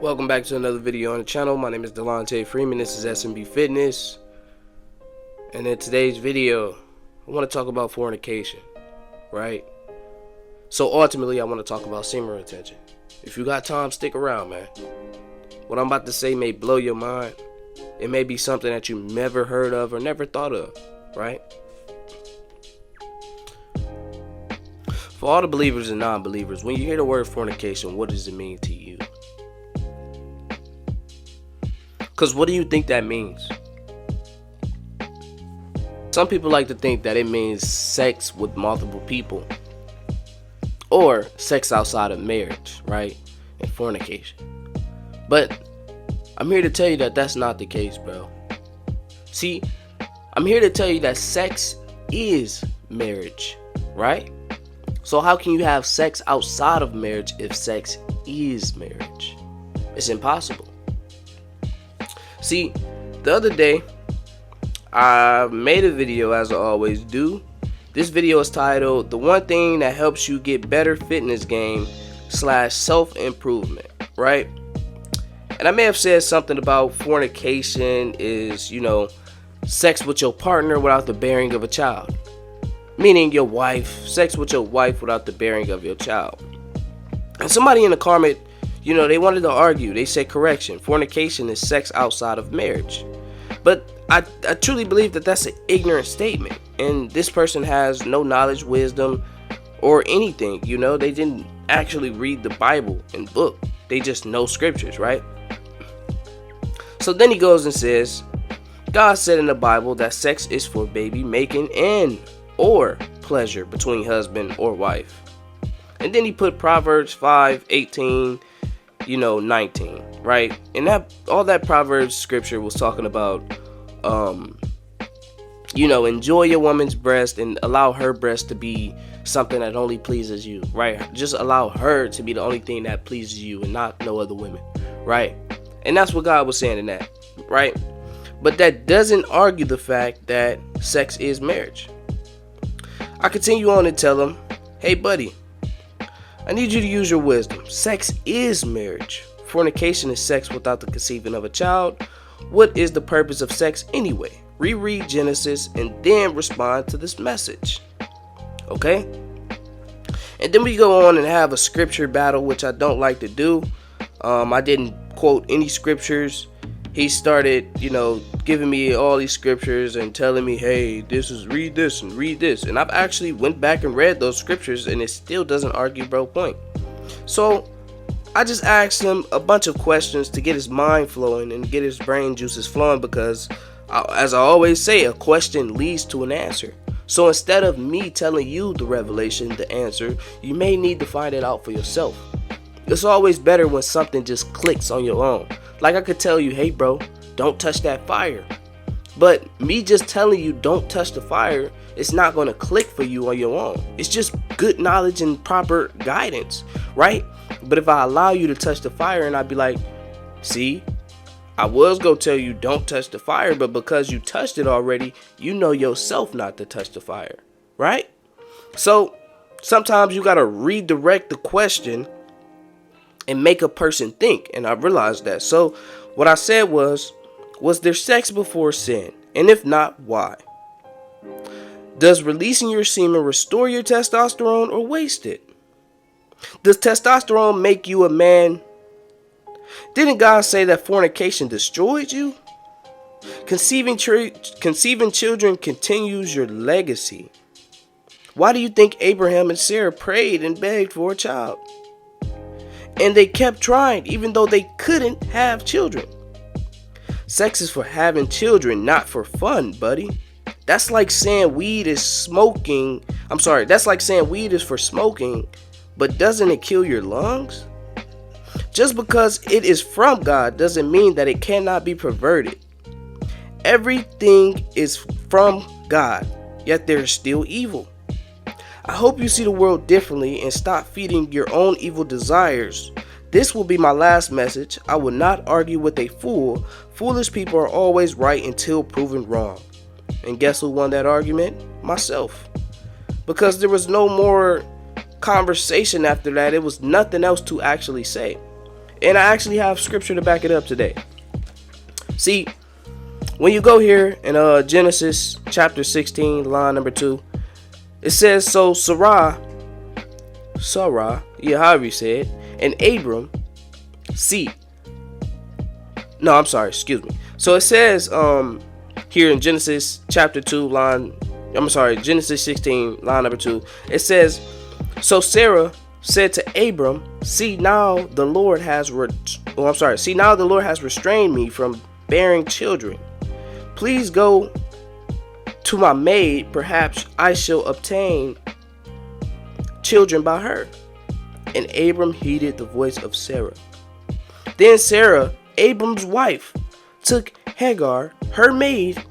Welcome back to another video on the channel. My name is Delonte Freeman. This is S.M.B Fitness. And in today's video, I want to talk about fornication, right? So ultimately, I want to talk about semen retention. If you got time, stick around, man. What I'm about to say may blow your mind. It may be something that you never heard of or never thought of, right? For all the believers and non-believers, when you hear the word fornication, what does it mean to you? Because what do you think that means? Some people like to think that it means sex with multiple people or sex outside of marriage, right? And fornication. But I'm here to tell you that that's not the case, bro. See, I'm here to tell you that sex is marriage, right? So how can you have sex outside of marriage if sex is marriage? It's impossible. See, the other day, I made a video, as I always do. This video is titled, "The One Thing That Helps You Get Better Fitness Game / Self-Improvement," right? And I may have said something about fornication is, sex with your partner without the bearing of a child. Meaning your wife, sex with your wife without the bearing of your child. And somebody in the comment, they wanted to argue. They said, correction, fornication is sex outside of marriage. But I truly believe that that's an ignorant statement. And this person has no knowledge, wisdom, or anything. They didn't actually read the Bible and book. They just know scriptures, right? So then he goes and says, God said in the Bible that sex is for baby making and or pleasure between husband or wife. And then he put Proverbs 5:18, 19, right? And all that Proverbs scripture was talking about, enjoy your woman's breast and allow her breast to be something that only pleases you, right? Just allow her to be the only thing that pleases you and not no other women, right? And that's what God was saying in that, right? But that doesn't argue the fact that sex is marriage. I continue on to tell him, hey buddy, I need you to use your wisdom. Sex is marriage. Fornication is sex without the conceiving of a child. What is the purpose of sex anyway? Reread Genesis and then respond to this message. Okay? And then we go on and have a scripture battle, which I don't like to do. I didn't quote any scriptures. He started, giving me all these scriptures and telling me, hey, read this and read this. And I've actually went back and read those scriptures and it still doesn't argue bro point. So I just asked him a bunch of questions to get his mind flowing and get his brain juices flowing because, as I always say, a question leads to an answer. So instead of me telling you the revelation, the answer, you may need to find it out for yourself. It's always better when something just clicks on your own. Like I could tell you, hey bro, don't touch that fire. But me just telling you don't touch the fire, it's not going to click for you on your own. It's just good knowledge and proper guidance, right? But if I allow you to touch the fire and I'd be like, see, I was going to tell you don't touch the fire, but because you touched it already, you know yourself not to touch the fire, right? So sometimes you got to redirect the question and make a person think. And I realized that. So what I said was there sex before sin? And if not, why? Does releasing your semen restore your testosterone or waste it? Does testosterone make you a man? Didn't God say that fornication destroyed you? Conceiving children continues your legacy. Why do you think Abraham and Sarah prayed and begged for a child? And they kept trying even though they couldn't have children. Sex is for having children, not for fun, buddy. That's like saying weed is that's like saying weed is for smoking, but doesn't it kill your lungs? Just because it is from God doesn't mean that it cannot be perverted. Everything is from God, yet there is still evil. I hope you see the world differently and stop feeding your own evil desires. This will be my last message. I will not argue with a fool. Foolish people are always right until proven wrong. And guess who won that argument? Myself. Because there was no more conversation after that. It was nothing else to actually say. And I actually have scripture to back it up today. See, when you go here in Genesis chapter 16, line number 2, it says, so Sarah, yeah, however you say it, and Abram, excuse me. So it says here in Genesis chapter 2, Genesis 16, line number 2, it says, so Sarah said to Abram, see now the Lord has restrained me from bearing children. Please go to my maid, perhaps I shall obtain children by her. And Abram heeded the voice of Sarah. Then Sarah, Abram's wife, took Hagar, her maid,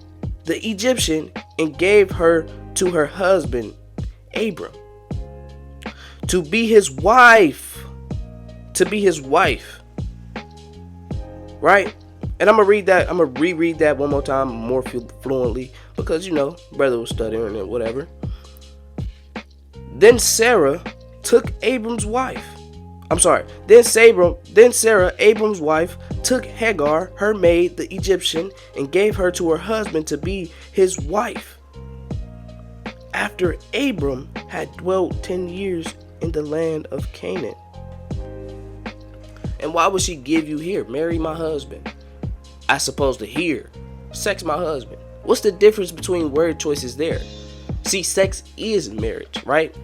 the Egyptian, and gave her to her husband Abram to be his wife. Right? And I'm gonna reread that one more time more fluently, because brother was stuttering and whatever. Then Sarah took Abram's wife. Then Sarah, Abram's wife, took Hagar, her maid, the Egyptian, and gave her to her husband to be his wife. After Abram had dwelt 10 years in the land of Canaan. And why would she give you here? Marry my husband. As opposed to here, sex my husband. What's the difference between word choices there? See, sex is marriage, right?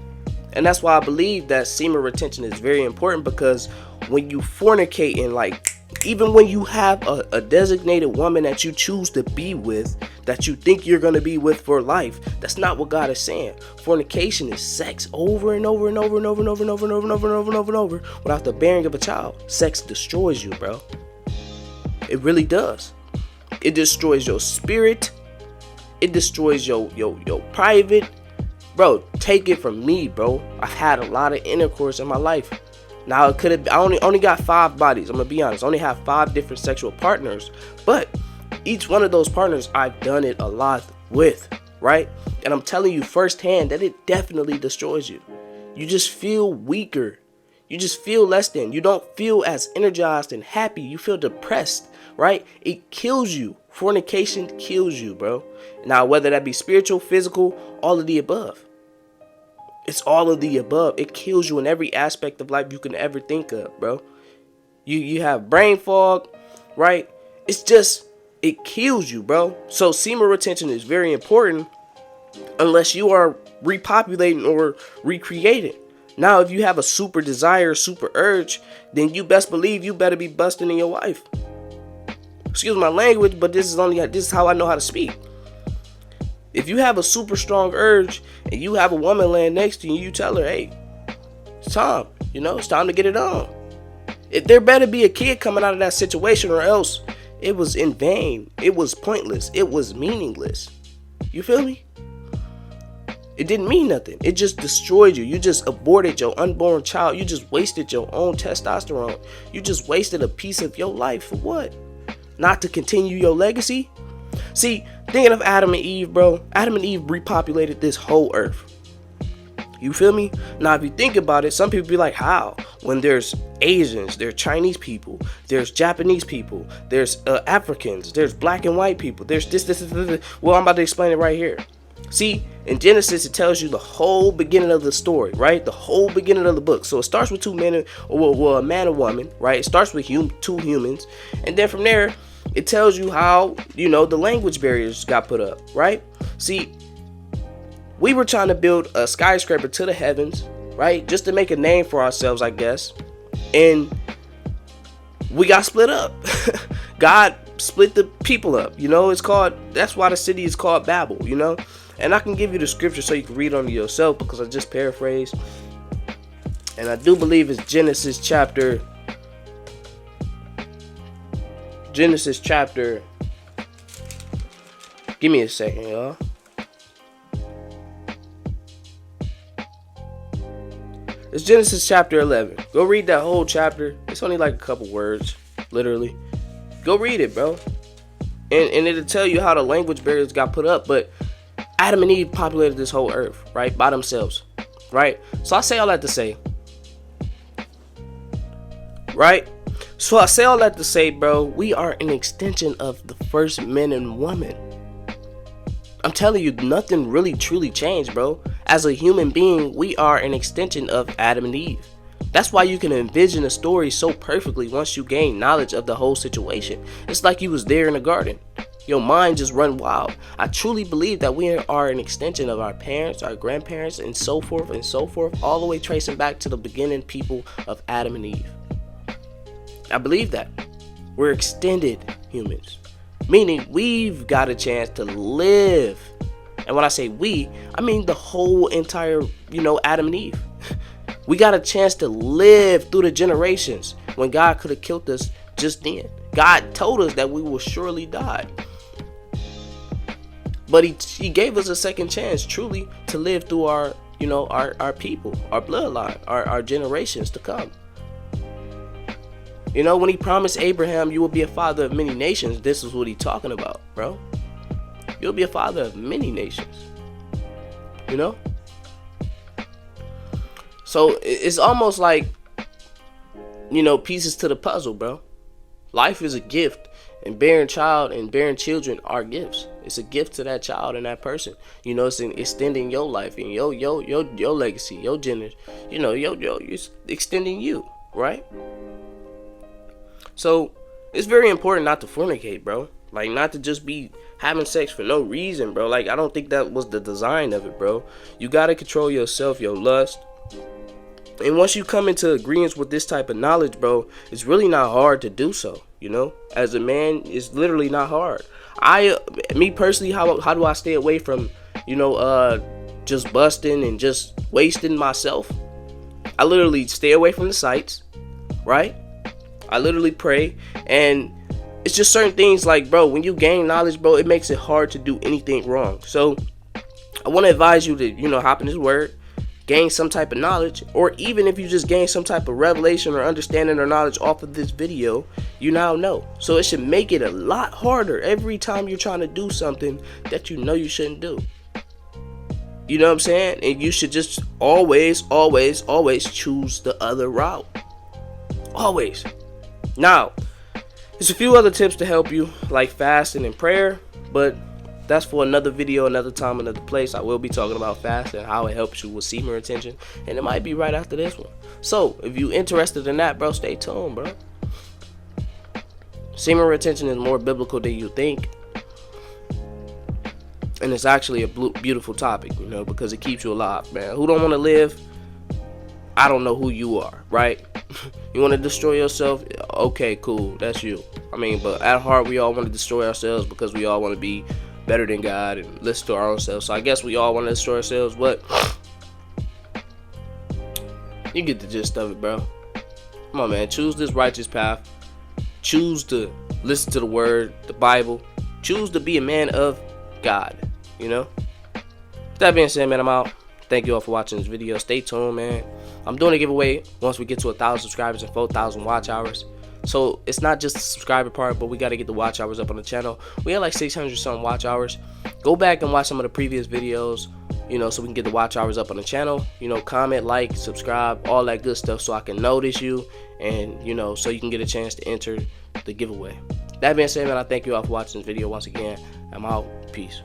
And that's why I believe that semen retention is very important, because when you fornicate and even when you have a designated woman that you choose to be with, that you think you're going to be with for life, that's not what God is saying. Fornication is sex over and over and over and over and over and over and over and over and over and over and over without the bearing of a child. Sex destroys you, bro. It really does. It destroys your spirit. It destroys your private. Bro, take it from me, bro. I've had a lot of intercourse in my life. Now I only got 5 bodies. I'm gonna be honest. I only have 5 different sexual partners, but each one of those partners I've done it a lot with, right? And I'm telling you firsthand that it definitely destroys you. You just feel weaker. You just feel less than. You don't feel as energized and happy. You feel depressed, right? It kills you. Fornication kills you, bro. Now, whether that be spiritual, physical, all of the above. It's all of the above. It kills you in every aspect of life you can ever think of, bro. You have brain fog, right? It kills you, bro. So semen retention is very important unless you are repopulating or recreating. Now, if you have a super desire, super urge, then you best believe you better be busting in your wife. Excuse my language, but this is how I know how to speak. If you have a super strong urge and you have a woman laying next to you, you tell her, hey, it's time. It's time to get it on. If there better be a kid coming out of that situation, or else it was in vain. It was pointless. It was meaningless. You feel me? It didn't mean nothing. It just destroyed you. You just aborted your unborn child. You just wasted your own testosterone. You just wasted a piece of your life for what? Not to continue your legacy? See, thinking of Adam and Eve, bro. Adam and Eve repopulated this whole earth. You feel me? Now, if you think about it, some people be like, how? When there's Asians, there's Chinese people, there's Japanese people, there's Africans, there's black and white people, there's this. Well, I'm about to explain it right here. See, in Genesis, it tells you the whole beginning of the story, right? The whole beginning of the book. So it starts with 2 men, or a man and woman, right? It starts with 2 humans. And then from there, it tells you how, the language barriers got put up, right? See, we were trying to build a skyscraper to the heavens, right? Just to make a name for ourselves, I guess. And we got split up. God split the people up, that's why the city is called Babel, And I can give you the scripture so you can read on it yourself, because I just paraphrased. And I do believe it's Genesis chapter. Give me a second, y'all. It's Genesis chapter 11. Go read that whole chapter. It's only like a couple words, literally. Go read it, bro. And it'll tell you how the language barriers got put up. But Adam and Eve populated this whole earth, right? By themselves, right? So I say all that to say, right? So I say all that to say, bro, we are an extension of the first men and women. I'm telling you, nothing really truly changed, bro. As a human being, we are an extension of Adam and Eve. That's why you can envision a story so perfectly once you gain knowledge of the whole situation. It's like you was there in the garden. Your mind just run wild. I truly believe that we are an extension of our parents, our grandparents, and so forth, all the way tracing back to the beginning people of Adam and Eve. I believe that. We're extended humans. Meaning we've got a chance to live. And when I say we, I mean the whole entire, Adam and Eve. We got a chance to live through the generations when God could have killed us just then. God told us that we will surely die. But he gave us a second chance truly to live through our people, our bloodline, our generations to come. When he promised Abraham, you will be a father of many nations, this is what he's talking about, bro. You'll be a father of many nations. So it's almost like, pieces to the puzzle, bro. Life is a gift, and bearing children are gifts. It's a gift to that child and that person. It's extending your life and your legacy, your gender. It's extending you, right? So it's very important not to fornicate, bro. Like, not to just be having sex for no reason, bro. Like, I don't think that was the design of it, bro. You gotta control yourself, your lust. And once you come into agreement with this type of knowledge, bro, it's really not hard to do so. As a man, it's literally not hard. Me personally, how do I stay away from, just busting and just wasting myself? I literally stay away from the sites, right? I literally pray, and it's just certain things like, bro, when you gain knowledge, bro, it makes it hard to do anything wrong. So I want to advise you to, hop in this word, gain some type of knowledge, or even if you just gain some type of revelation or understanding or knowledge off of this video, you now know. So it should make it a lot harder every time you're trying to do something that you shouldn't do. You know what I'm saying? And you should just always choose the other route. Always. Now, there's a few other tips to help you, like fasting and prayer, but that's for another video, another time, another place. I will be talking about fasting, how it helps you with semen retention, and it might be right after this one. So, if you're interested in that, bro, stay tuned, bro. Semen retention is more biblical than you think, and it's actually a beautiful topic, because it keeps you alive, man. Who don't want to live? I don't know who you are, right? You want to destroy yourself? Okay, cool, that's you. But at heart, we all want to destroy ourselves because we all want to be better than God and listen to our own selves. So I guess we all want to destroy ourselves, but you get the gist of it, bro. Come on, man. Choose this righteous path. Choose to listen to the word, the Bible. Choose to be a man of God, That being said, man, I'm out. Thank you all for watching this video. Stay tuned, man. I'm doing a giveaway once we get to 1,000 subscribers and 4,000 watch hours. So it's not just the subscriber part, but we got to get the watch hours up on the channel. We had like 600 something watch hours. Go back and watch some of the previous videos, so we can get the watch hours up on the channel. Comment, like, subscribe, all that good stuff, so I can notice you and, so you can get a chance to enter the giveaway. That being said, man, I thank you all for watching this video once again. I'm out. Peace.